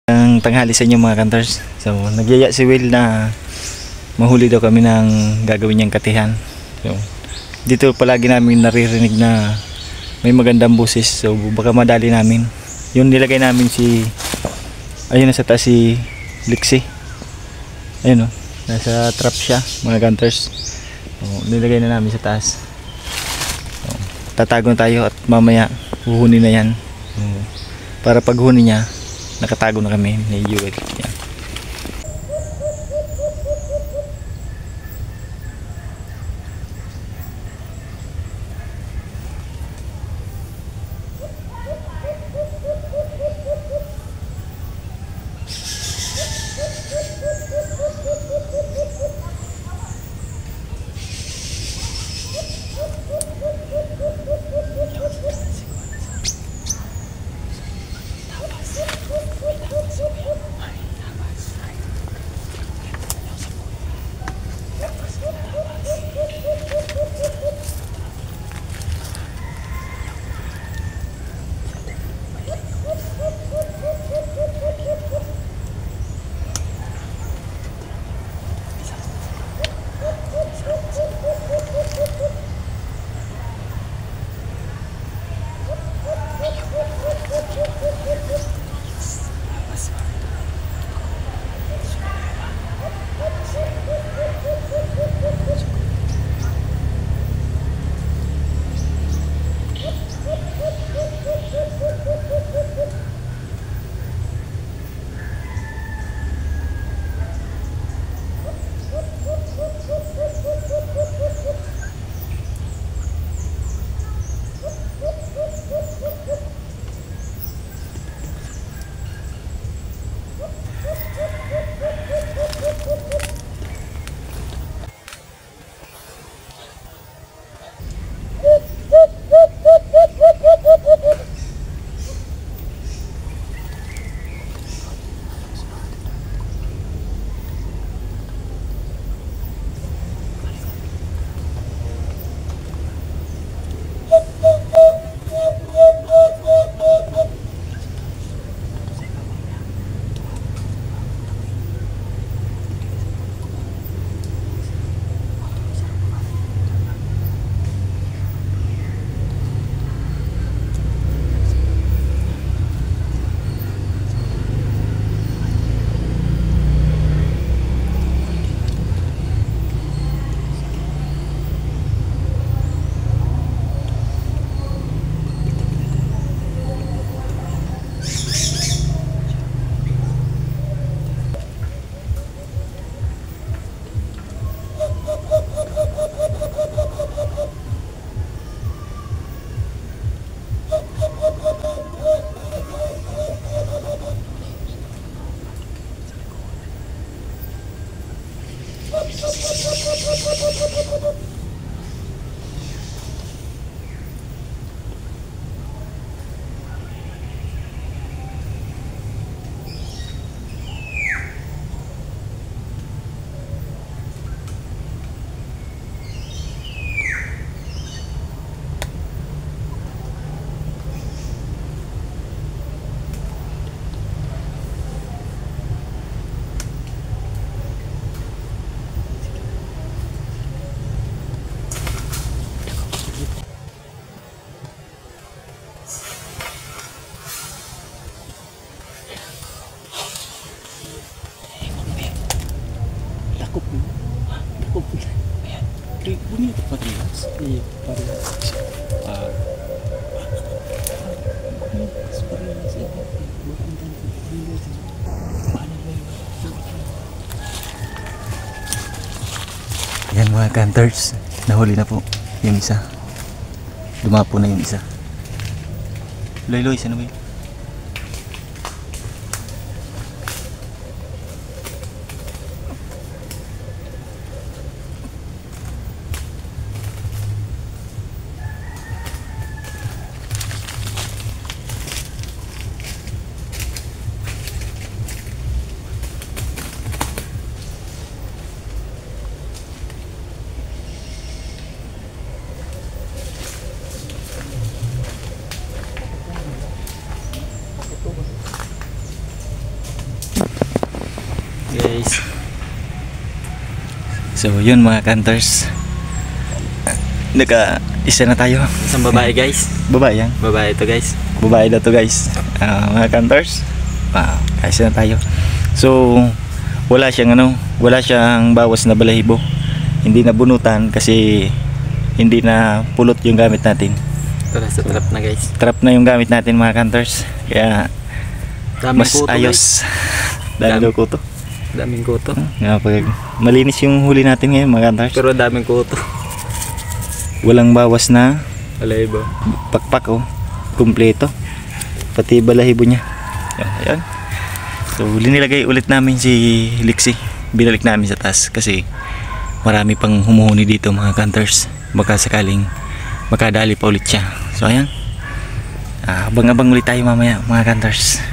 Ang tanghali sa inyo mga kanters. So nagyaya si Will na mahuli daw kami ng gagawin niyang katihan. So dito palagi namin naririnig na may magandang busis. So baka madali namin. Yun nilagay namin si, ayun nasa taas si Lixie. Ayun o, nasa trap siya mga kanters. So, nilagay na namin sa taas. So, tatago na tayo at mamaya huhuni na yan. So, para paghuni niya nakatago na kami ni Jewel. Yan. Bunyi tempat rias, iya parehas. Yan mga kanters, nahuli na po yung isa. Dumapo na yung isa. Loy, saan ba yun? So yun mga hunters, naka-isa na tayo. Isang babae guys. Babae yan. Babae ito guys. Babae na to guys. Mga hunters, kaisa na tayo. So wala siyang bawas na balahibo. Hindi na bunutan kasi hindi na pulot yung gamit natin. Tara sa trap na guys. Trap na yung gamit natin mga hunters. Kaya Daming mas kuto, ayos. Dami daw kuto. Daming kuto. Malinis yung huli natin ngayon mga hunters. Pero daming kuto. Walang bawas na Balahibo. pakpak kumpleto. Pati balahibo niya. Ayan. So linilagay ulit namin si Lixie. Binalik namin sa taas kasi marami pang humuhuni dito mga hunters. Baka sakaling makadali pa ulit siya. So ayan. Abang-abang ulit tayo mamaya mga hunters.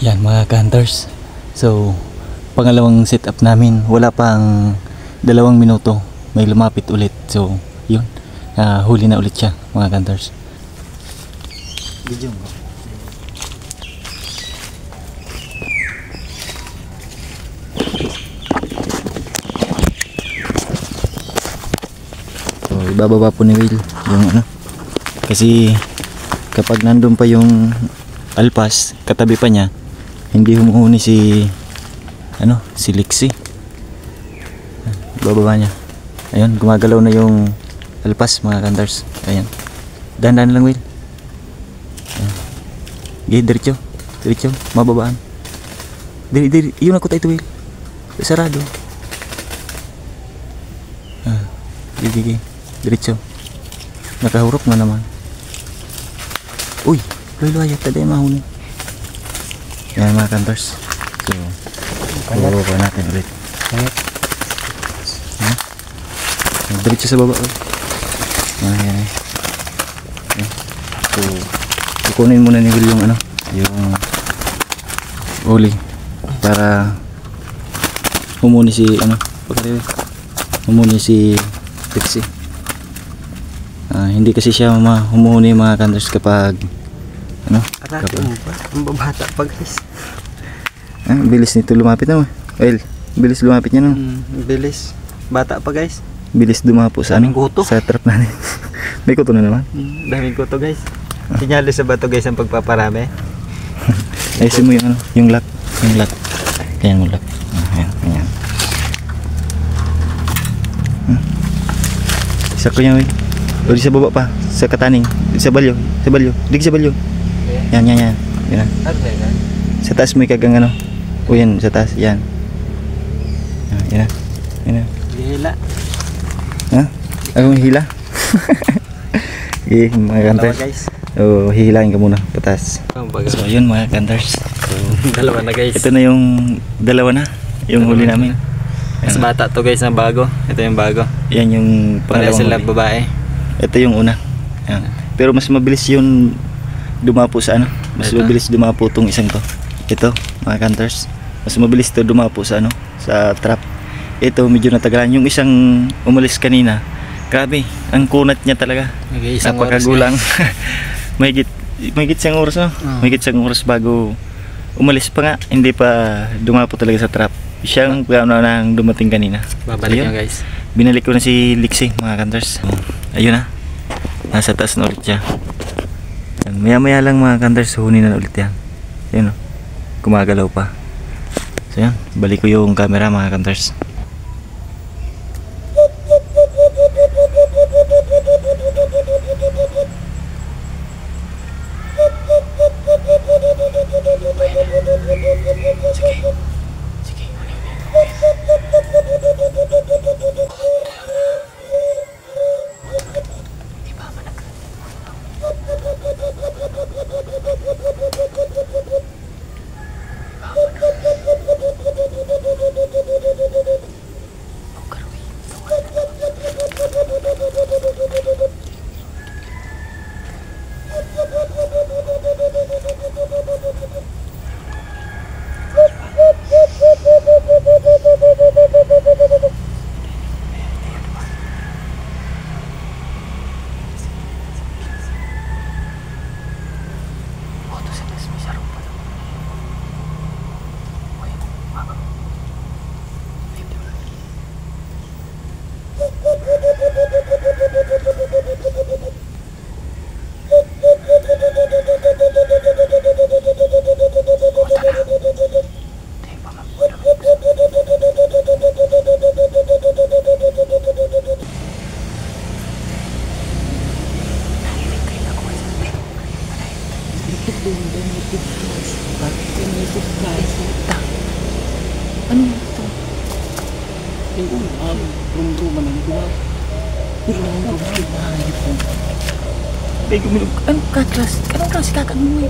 Yan mga hunters. So pangalawang setup namin, wala pang 2 minuto may lumapit ulit. So yun, huli na ulit siya mga hunters. Video mo. So ibababa po ni Will yung ano, kasi kapag nandun pa yung alpas katabi pa niya, hindi humuhuni si ano, si Lixie. Bababa niya. Ayun, gumagalaw na yung alpas mga hunters. Ayan, dahan-dahan lang Will. Gih, diretso, mababaan. Diri, yun ako tayo Will. Sarado. Gigi, diretso. Nakahurok na naman. Uy, luayat tadi mahuni. Yan mga hunters. So, bababa natin ulit. Diretso sa baba. Ayan. So, kukunin muna ni Will yung ano, yung huli para humuni si ano, humuni si Lixie. Hindi kasi siya humuhuni mga hunters kapag ano, kapag ang babata pa guys. Bilis nito lumapit na. Well, bilis lumapit niya no. Bilis. Bata pa guys. Bilis dumapo sa ano, kuto. sa trap natin. May kuto na naman. Daming kuto guys. Sinyali sa bato guys ang pagpaparami. Ayusin mo yung ano, yung lock. Kaya yung lock. Ayan. Isa ko yan, o di sa baba pa, sa kataning, sa balyo, dig sa balyo. Yan. Yan na. Sa taas mo ikagang ano. O yan, sa taas, yan. Yan na. Hila. Ha? Ako hila. Mga hunters. guys. Hihilahin ka muna patas. So yun mga hunters. So, Dalawa na guys. ito na yung dalawa na, yung huli namin. Mas bata to guys na bago. Ito yung bago. Yan yung Pareha pangalawang sila huli. babae. Ito yung una. Yan. Pero mas mabilis yung dumapo sa ano. Mas Ito? mabilis dumapo tong isang to. Ito mga hunters. Mas mabilis to dumapo sa ano, sa trap. Ito medyo natagalan. Yung isang umalis kanina, grabe, ang kunat niya talaga. Okay, isang Napakagulang. Mahigit siyang oras no? Mahigit siyang oras bago umalis pa nga. Hindi pa dumapo talaga sa trap. Siyang nang dumating kanina. Babalik Ayun. yan guys. Binalik ko na si Lixie mga hunters. Ayun na. Nasa taas na ulit siya. Maya lang mga hunters, huni na ulit yan. Ayun o. Gumagalaw pa. So yan, balik ko yung camera mga hunters. Anong klase kakanoy?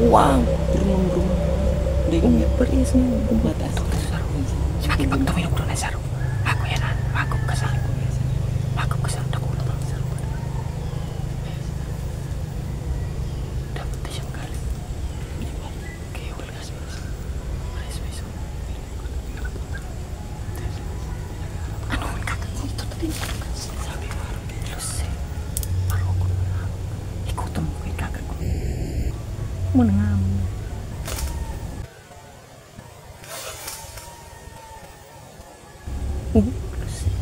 Wow! Ang pares niya. Bumata. Sakit pag tawin ko na saro. Ako yan ha. Magop ka sa. Dako na bang saro. Dapat na siyang galing. Kaya wala ka sa pares. Sabi mo, Carlos eh. Parang ako na. Ikutan mo kay kakag ko. Muna nga mo.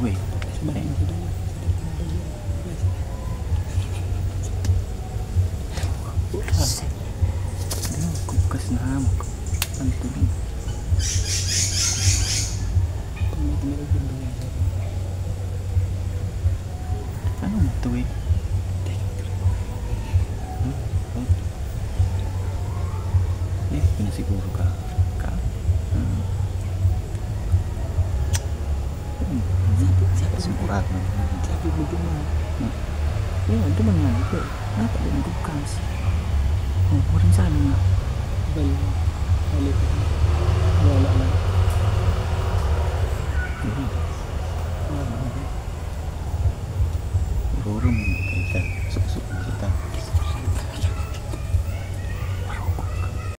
Wait. Sumahin ko doon. Kukas na hamok. Pantulong. Ano mo ito eh? Pinasiguro ka. Sabi sumurat na. Sabi mo dumaan. Duman nga ito. Dapat din ang kukas. Walang sana nga. Bal.